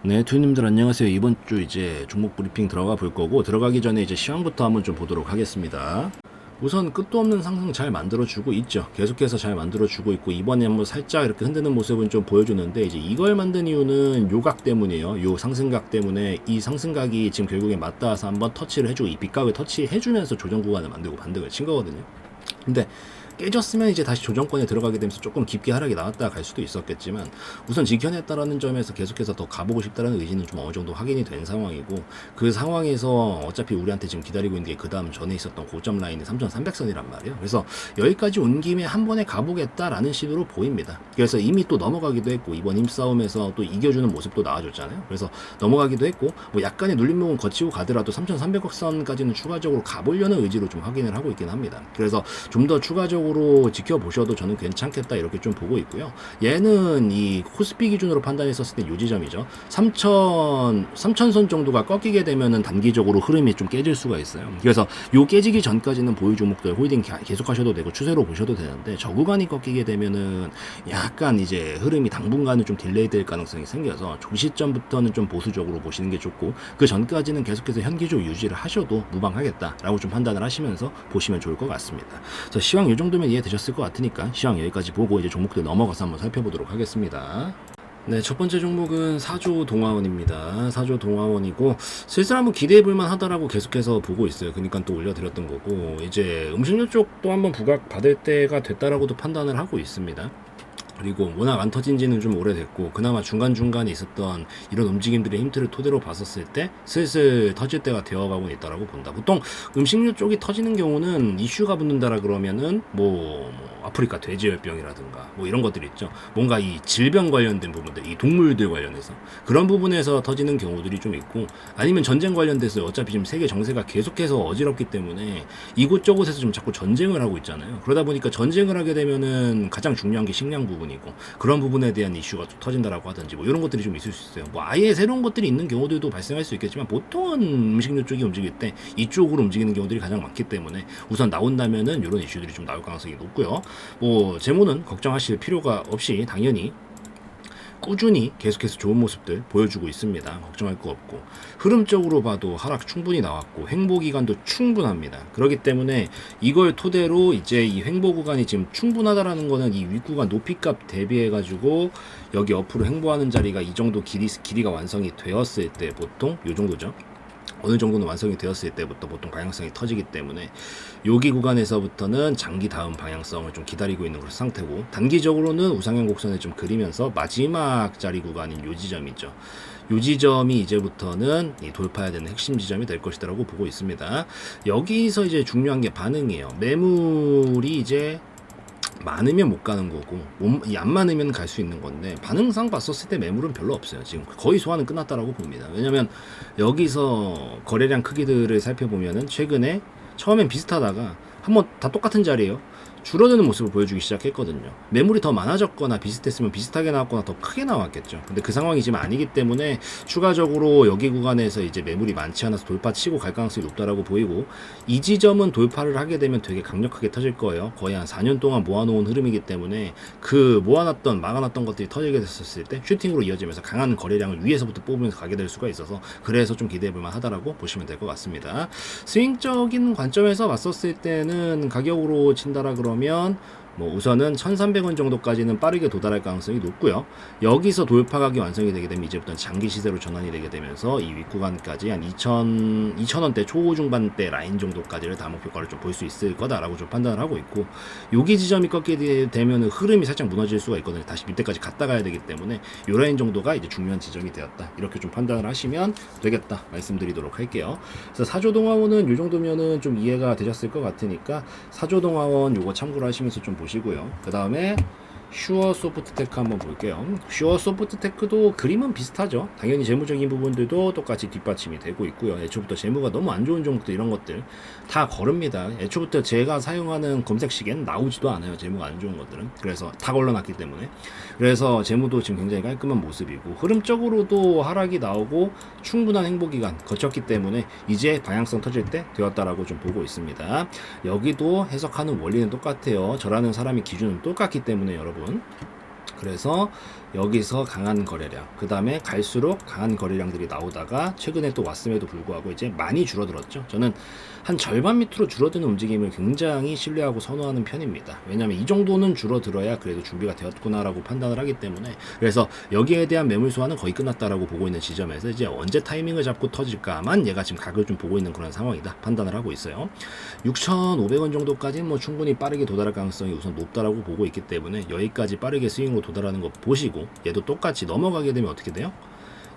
네, 투님들 안녕하세요. 이번 주 이제 종목 브리핑 들어가 볼 거고, 들어가기 전에 이제 시황부터 한번 좀 보도록 하겠습니다. 우선 끝도 없는 상승 잘 만들어주고 있죠. 계속해서 잘 만들어주고 있고, 이번에 한번 살짝 이렇게 흔드는 모습은 좀 보여주는데, 이제 이걸 만든 이유는 요각 때문이에요. 요 상승각 때문에 이 상승각이 지금 결국에 맞닿아서 한번 터치를 해주고, 이 빗각을 터치해주면서 조정 구간을 만들고 반등을 친 거거든요. 근데 깨졌으면 이제 다시 조정권에 들어가게 되면서 조금 깊게 하락이 나왔다가 갈 수도 있었겠지만, 우선 지켜냈다라는 점에서 계속해서 더 가보고 싶다라는 의지는 좀 어느 정도 확인이 된 상황이고, 그 상황에서 어차피 우리한테 지금 기다리고 있는 게 그 다음 전에 있었던 고점 라인이 3300선이란 말이에요. 그래서 여기까지 온 김에 한 번에 가보겠다라는 시도로 보입니다. 그래서 이미 또 넘어가기도 했고, 이번 힘싸움에서 또 이겨주는 모습도 나와줬잖아요. 그래서 넘어가기도 했고, 뭐 약간의 눌림목은 거치고 가더라도 3300선까지는 추가적으로 가보려는 의지로 좀 확인을 하고 있긴 합니다. 그래서 좀 더 추가적으로 지켜보셔도 저는 괜찮겠다 이렇게 좀 보고 있고요. 얘는 이 코스피 기준으로 판단했었을 때 요 지점이죠. 3000선 정도가 꺾이게 되면은 단기적으로 흐름이 좀 깨질 수가 있어요. 그래서 요 깨지기 전까지는 보유 종목들 홀딩 계속 하셔도 되고 추세로 보셔도 되는데, 저 구간이 꺾이게 되면은 약간 이제 흐름이 당분간은 좀 딜레이 될 가능성이 생겨서 조 시점부터는 좀 보수적으로 보시는 게 좋고, 그 전까지는 계속해서 현기적 유지를 하셔도 무방하겠다라고 좀 판단을 하시면서 보시면 좋을 것 같습니다. 그래서 시황 이 정도면 이해되셨을 것 같으니까 시황 여기까지 보고 이제 종목들 넘어가서 한번 살펴보도록 하겠습니다. 네, 첫 번째 종목은 사조 동화원입니다. 사조 동화원이고, 슬슬 한번 기대해 볼만 하다라고 계속해서 보고 있어요. 그러니까 또 올려드렸던 거고, 이제 음식료 쪽도 한번 부각 받을 때가 됐다라고도 판단을 하고 있습니다. 그리고 워낙 안 터진 지는 좀 오래됐고, 그나마 중간중간에 있었던 이런 움직임들의 힌트를 토대로 봤었을 때 슬슬 터질 때가 되어가고 있다라고 본다. 보통 음식료 쪽이 터지는 경우는 이슈가 붙는다라 그러면은 아프리카 돼지열병이라든가 뭐 이런 것들 있죠. 뭔가 이 질병 관련된 부분들, 이 동물들 관련해서 그런 부분에서 터지는 경우들이 좀 있고, 아니면 전쟁 관련돼서 어차피 지금 세계 정세가 계속해서 어지럽기 때문에 이곳저곳에서 좀 자꾸 전쟁을 하고 있잖아요. 그러다 보니까 전쟁을 하게 되면은 가장 중요한 게 식량 부분이고, 그런 부분에 대한 이슈가 좀 터진다라고 하든지 뭐 이런 것들이 좀 있을 수 있어요. 뭐 아예 새로운 것들이 있는 경우들도 발생할 수 있겠지만, 보통은 음식료 쪽이 움직일 때 이쪽으로 움직이는 경우들이 가장 많기 때문에 우선 나온다면은 이런 이슈들이 좀 나올 가능성이 높고요. 뭐 재무는 걱정하실 필요가 없이 당연히 꾸준히 계속해서 좋은 모습들 보여주고 있습니다. 걱정할 거 없고, 흐름적으로 봐도 하락 충분히 나왔고 횡보 기간도 충분합니다. 그렇기 때문에 이걸 토대로 이제 이 횡보 구간이 지금 충분하다라는 거는 이 윗구간 높이값 대비해 가지고 여기 옆으로 횡보하는 자리가 이 정도 길이가 완성이 되었을 때, 보통 요 정도죠. 어느 정도는 완성이 되었을 때부터 보통 방향성이 터지기 때문에 여기 구간에서부터는 장기 다음 방향성을 좀 기다리고 있는 그런 상태고, 단기적으로는 우상향 곡선을 좀 그리면서 마지막 자리 구간인 요 지점이죠. 요 지점이 이제부터는 돌파해야 되는 핵심 지점이 될 것이라고 보고 있습니다. 여기서 이제 중요한 게 반응이에요. 매물이 이제 많으면 못 가는 거고, 안 많으면 갈 수 있는 건데, 반응상 봤었을 때 매물은 별로 없어요. 지금 거의 소화는 끝났다라고 봅니다. 왜냐면 여기서 거래량 크기들을 살펴보면은 최근에 처음엔 비슷하다가 한번 다 똑같은 자리예요. 줄어드는 모습을 보여주기 시작했거든요. 매물이 더 많아졌거나 비슷했으면 비슷하게 나왔거나 더 크게 나왔겠죠. 근데 그 상황이 지금 아니기 때문에 추가적으로 여기 구간에서 이제 매물이 많지 않아서 돌파치고 갈 가능성이 높다라고 보이고, 이 지점은 돌파를 하게 되면 되게 강력하게 터질 거예요. 거의 한 4년 동안 모아놓은 흐름이기 때문에 그 막아놨던 것들이 터지게 됐었을 때 슈팅으로 이어지면서 강한 거래량을 위에서부터 뽑으면서 가게 될 수가 있어서, 그래서 좀 기대해볼만 하다라고 보시면 될 것 같습니다. 스윙적인 관점에서 봤었을 때는 가격으로 친다라 그러면 뭐 우선은 1,300원 정도까지는 빠르게 도달할 가능성이 높고요. 여기서 돌파각이 완성이 되게 되면 이제부터 장기 시세로 전환이 되게 되면서 이 윗구간까지 한 2,000원대 초중반대 라인 정도까지를 다목 효과를 좀 볼 수 있을 거다라고 좀 판단을 하고 있고, 여기 지점이 꺾이게 되면 흐름이 살짝 무너질 수가 있거든요. 다시 밑에까지 갔다 가야 되기 때문에 이 라인 정도가 이제 중요한 지점이 되었다, 이렇게 좀 판단을 하시면 되겠다 말씀드리도록 할게요. 그래서 사조동화원은 이 정도면은 좀 이해가 되셨을 것 같으니까 사조동화원 요거 참고를 하시면서 좀 보시고요. 그 다음에 슈어소프트테크 한번 볼게요. 슈어소프트테크도 그림은 비슷하죠. 당연히 재무적인 부분들도 똑같이 뒷받침이 되고 있고요. 애초부터 재무가 너무 안 좋은 종목들, 이런 것들 다 거릅니다. 애초부터 제가 사용하는 검색식엔 나오지도 않아요. 재무가 안 좋은 것들은. 그래서 다 걸러놨기 때문에. 그래서 재무도 지금 굉장히 깔끔한 모습이고, 흐름적으로도 하락이 나오고 충분한 행보기간 거쳤기 때문에 이제 방향성 터질 때 되었다라고 좀 보고 있습니다. 여기도 해석하는 원리는 똑같아요. 저라는 사람의 기준은 똑같기 때문에 여러분, 그래서 여기서 강한 거래량, 그 다음에 갈수록 강한 거래량들이 나오다가 최근에 또 왔음에도 불구하고 이제 많이 줄어들었죠. 저는 한 절반 밑으로 줄어드는 움직임을 굉장히 신뢰하고 선호하는 편입니다. 왜냐하면 이 정도는 줄어들어야 그래도 준비가 되었구나라고 판단을 하기 때문에, 그래서 여기에 대한 매물 소화는 거의 끝났다라고 보고 있는 지점에서 이제 언제 타이밍을 잡고 터질까만 얘가 지금 각을 좀 보고 있는 그런 상황이다 판단을 하고 있어요. 6,500원 정도까지는 뭐 충분히 빠르게 도달할 가능성이 우선 높다라고 보고 있기 때문에 여기까지 빠르게 스윙으로 도달하는 거 보시고, 얘도 똑같이 넘어가게 되면 어떻게 돼요?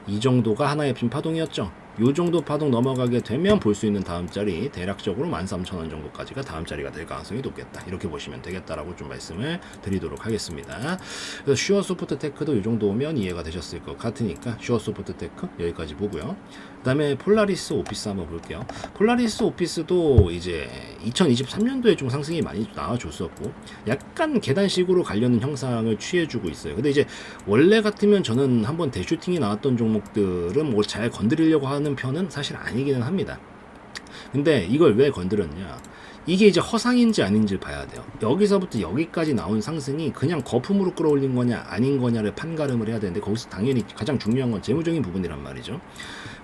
이 정도가 하나의 핀 파동이었죠. 요 정도 파동 넘어가게 되면 볼 수 있는 다음 자리 대략적으로 13,000원 정도까지가 다음 자리가 될 가능성이 높겠다. 이렇게 보시면 되겠다라고 좀 말씀을 드리도록 하겠습니다. 그래서 슈어 소프트 테크도 이 정도 오면 이해가 되셨을 것 같으니까 슈어 소프트 테크 여기까지 보고요. 그 다음에 폴라리스 오피스 한번 볼게요. 폴라리스 오피스도 이제 2023년도에 좀 상승이 많이 나와줬었고 약간 계단식으로 가려는 형상을 취해주고 있어요. 근데 이제 원래 같으면 저는 한번 대슈팅이 나왔던 종목들은 뭐 잘 건드리려고 하는 편은 사실 아니기는 합니다. 근데 이걸 왜 건드렸냐, 이게 이제 허상인지 아닌지를 봐야 돼요. 여기서부터 여기까지 나온 상승이 그냥 거품으로 끌어올린 거냐 아닌 거냐를 판가름을 해야 되는데, 거기서 당연히 가장 중요한 건 재무적인 부분이란 말이죠.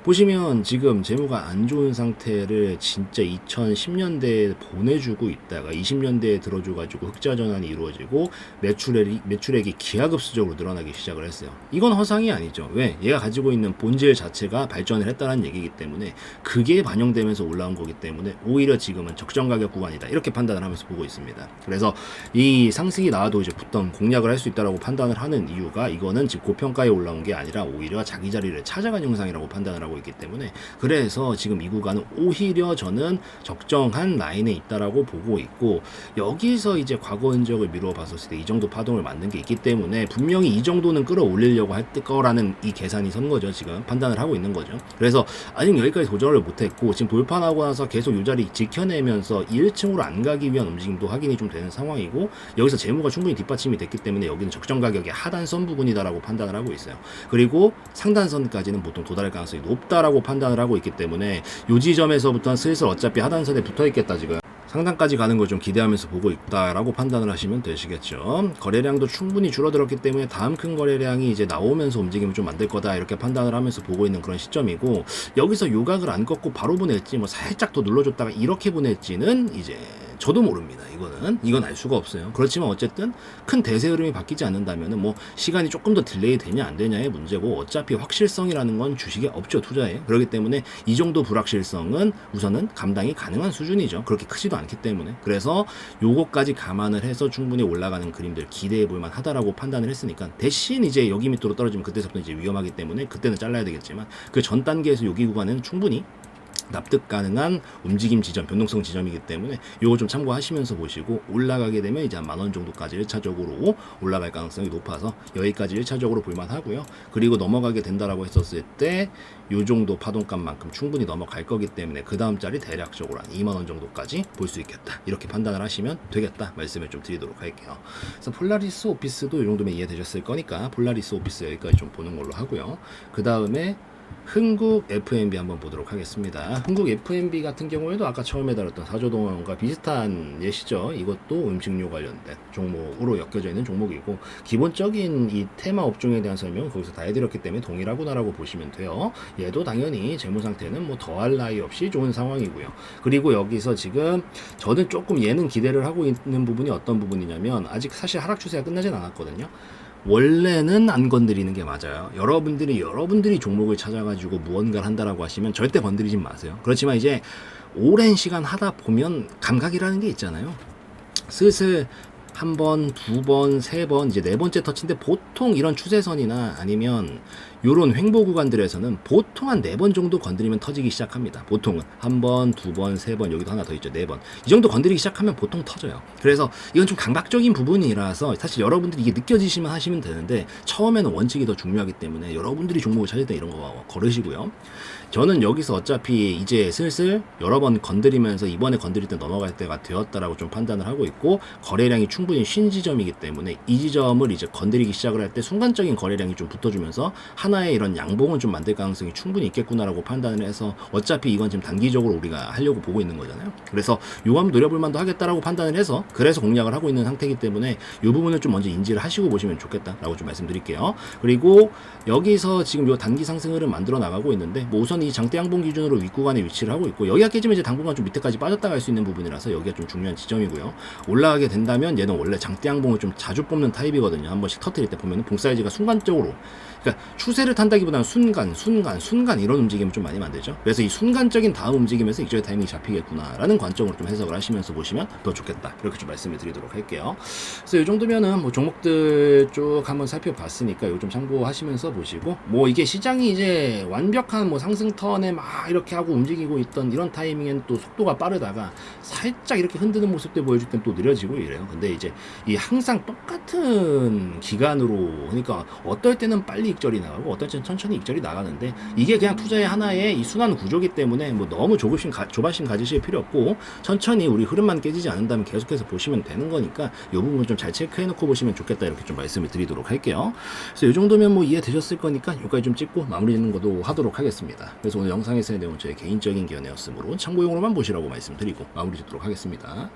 보시면 지금 재무가 안 좋은 상태를 진짜 2010년대에 보내주고 있다가 20년대에 들어줘가지고 흑자 전환이 이루어지고 매출액이 기하급수적으로 늘어나기 시작을 했어요. 이건 허상이 아니죠. 왜? 얘가 가지고 있는 본질 자체가 발전을 했다는 얘기이기 때문에 그게 반영되면서 올라온 거기 때문에 오히려 지금은 적정 가격 구간이다, 이렇게 판단을 하면서 보고 있습니다. 그래서 이 상승이 나와도 이제 붙던 공략을 할 수 있다라고 판단을 하는 이유가, 이거는 지금 고평가에 올라온 게 아니라 오히려 자기 자리를 찾아간 형상이라고 판단을 하고 있기 때문에, 그래서 지금 이 구간은 오히려 저는 적정한 라인에 있다라고 보고 있고, 여기서 이제 과거 흔적을 미루어 봤었을 때 이 정도 파동을 만든 게 있기 때문에 분명히 이 정도는 끌어올리려고 할 거라는 이 계산이 선 거죠. 지금 판단을 하고 있는 거죠. 그래서 아직 여기까지 도전을 못했고 지금 돌파하고 나서 계속 이 자리 지켜내면서 1층으로 안 가기 위한 움직임도 확인이 좀 되는 상황이고, 여기서 재무가 충분히 뒷받침이 됐기 때문에 여기는 적정 가격의 하단선 부분이다라고 판단을 하고 있어요. 그리고 상단선까지는 보통 도달할 가능성이 높다라고 판단을 하고 있기 때문에 요 지점에서부터는 슬슬 어차피 하단선에 붙어 있겠다, 지금 상단까지 가는 걸 좀 기대하면서 보고 있다라고 판단을 하시면 되시겠죠. 거래량도 충분히 줄어들었기 때문에 다음 큰 거래량이 이제 나오면서 움직임을 좀 만들 거다, 이렇게 판단을 하면서 보고 있는 그런 시점이고, 여기서 요각을 안 꺾고 바로 보낼지 뭐 살짝 더 눌러줬다가 이렇게 보낼지는 이제 저도 모릅니다. 이건 알 수가 없어요. 그렇지만 어쨌든 큰 대세 흐름이 바뀌지 않는다면은 뭐 시간이 조금 더 딜레이 되냐 안 되냐의 문제고, 어차피 확실성이라는 건 주식에 없죠, 투자에. 그렇기 때문에 이 정도 불확실성은 우선은 감당이 가능한 수준이죠. 그렇게 크지도 않기 때문에. 그래서 요거까지 감안을 해서 충분히 올라가는 그림들 기대해 볼 만하다라고 판단을 했으니까, 대신 이제 여기 밑으로 떨어지면 그때부터 이제 위험하기 때문에 그때는 잘라야 되겠지만, 그 전 단계에서 여기 구간은 충분히 납득 가능한 움직임 지점, 변동성 지점이기 때문에 요거 좀 참고하시면서 보시고, 올라가게 되면 이제 한 10,000원 정도까지 1차적으로 올라갈 가능성이 높아서 여기까지 1차적으로 볼만하고요. 그리고 넘어가게 된다라고 했었을 때 요 정도 파동값만큼 충분히 넘어갈 거기 때문에 그 다음 자리 대략적으로 한 20,000원 정도까지 볼 수 있겠다, 이렇게 판단을 하시면 되겠다 말씀을 좀 드리도록 할게요. 그래서 폴라리스 오피스도 이 정도면 이해되셨을 거니까 폴라리스 오피스 여기까지 좀 보는 걸로 하고요. 그 다음에 흥국 FMB 한번 보도록 하겠습니다. 흥국 FMB 같은 경우에도 아까 처음에 다뤘던 사조동원과 비슷한 예시죠. 이것도 음식료 관련된 종목으로 엮여져 있는 종목이고, 기본적인 이 테마 업종에 대한 설명은 거기서 다 해드렸기 때문에 동일하구나라고 보시면 돼요. 얘도 당연히 재무 상태는 뭐 더할 나위 없이 좋은 상황이고요. 그리고 여기서 지금 저는 조금 얘는 기대를 하고 있는 부분이 어떤 부분이냐면, 아직 사실 하락 추세가 끝나진 않았거든요. 원래는 안 건드리는 게 맞아요. 여러분들이 종목을 찾아가지고 무언가를 한다라고 하시면 절대 건드리지 마세요. 그렇지만 이제 오랜 시간 하다 보면 감각이라는 게 있잖아요. 슬슬 한 번, 두 번, 세 번, 이제 네 번째 터치인데, 보통 이런 추세선이나 아니면 요런 횡보 구간들에서는 보통 한 네 번 정도 건드리면 터지기 시작합니다. 보통은 한 번, 두 번, 세 번, 여기도 하나 더 있죠. 네 번. 이 정도 건드리기 시작하면 보통 터져요. 그래서 이건 좀 감각적인 부분이라서 사실 여러분들이 이게 느껴지시면 하시면 되는데, 처음에는 원칙이 더 중요하기 때문에 여러분들이 종목을 찾을 때 이런 거 걸으시고요. 저는 여기서 어차피 이제 슬슬 여러 번 건드리면서 이번에 건드릴 때 넘어갈 때가 되었다라고 좀 판단을 하고 있고, 거래량이 충분히 쉰 지점이기 때문에 이 지점을 이제 건드리기 시작을 할 때 순간적인 거래량이 좀 붙어주면서 하나의 하나의 이런 양봉은 좀 만들 가능성이 충분히 있겠구나라고 판단을 해서 어차피 이건 지금 단기적으로 우리가 하려고 보고 있는 거잖아요. 그래서 요거 한번 노려볼 만도 하겠다라고 판단을 해서 그래서 공략을 하고 있는 상태이기 때문에 이 부분을 좀 먼저 인지를 하시고 보시면 좋겠다라고 좀 말씀드릴게요. 그리고 여기서 지금 요 단기 상승 흐름 만들어 나가고 있는데 뭐 우선 이 장대 양봉 기준으로 윗구간에 위치를 하고 있고 여기가 깨지면 이제 당분간 좀 밑에까지 빠졌다 갈 수 있는 부분이라서 여기가 좀 중요한 지점이고요. 올라가게 된다면 얘는 원래 장대 양봉을 좀 자주 뽑는 타입이거든요. 한 번씩 터뜨릴 때 보면 봉 사이즈가 순간적으로, 그러니까 추세를 탄다기보다는 순간 이런 움직임을 좀 많이 만들죠. 그래서 이 순간적인 다음 움직임에서 이쪽에 타이밍이 잡히겠구나라는 관점으로 좀 해석을 하시면서 보시면 더 좋겠다, 이렇게 좀 말씀을 드리도록 할게요. 그래서 이 정도면은 뭐 종목들 쭉 한번 살펴봤으니까 이거 좀 참고하시면서 보시고, 뭐 이게 시장이 이제 완벽한 뭐 상승 턴에 막 이렇게 하고 움직이고 있던 이런 타이밍엔 또 속도가 빠르다가 살짝 이렇게 흔드는 모습들 보여줄 땐 또 느려지고 이래요. 근데 이제 이 항상 똑같은 기간으로, 그러니까 어떨 때는 빨리 익절이 나가고 어떨 때는 천천히 익절이 나가는데, 이게 그냥 투자의 하나의 이 순환 구조기 때문에 뭐 너무 조바심 가지실 필요 없고 천천히 우리 흐름만 깨지지 않는다면 계속해서 보시면 되는 거니까 이 부분 좀 잘 체크해놓고 보시면 좋겠다, 이렇게 좀 말씀을 드리도록 할게요. 그래서 이 정도면 뭐 이해되셨을 거니까 여기까지 좀 찍고 마무리 짓는 것도 하도록 하겠습니다. 그래서 오늘 영상에서의 내용은 제 개인적인 견해였으므로 참고용으로만 보시라고 말씀드리고 마무리 짓도록 하겠습니다.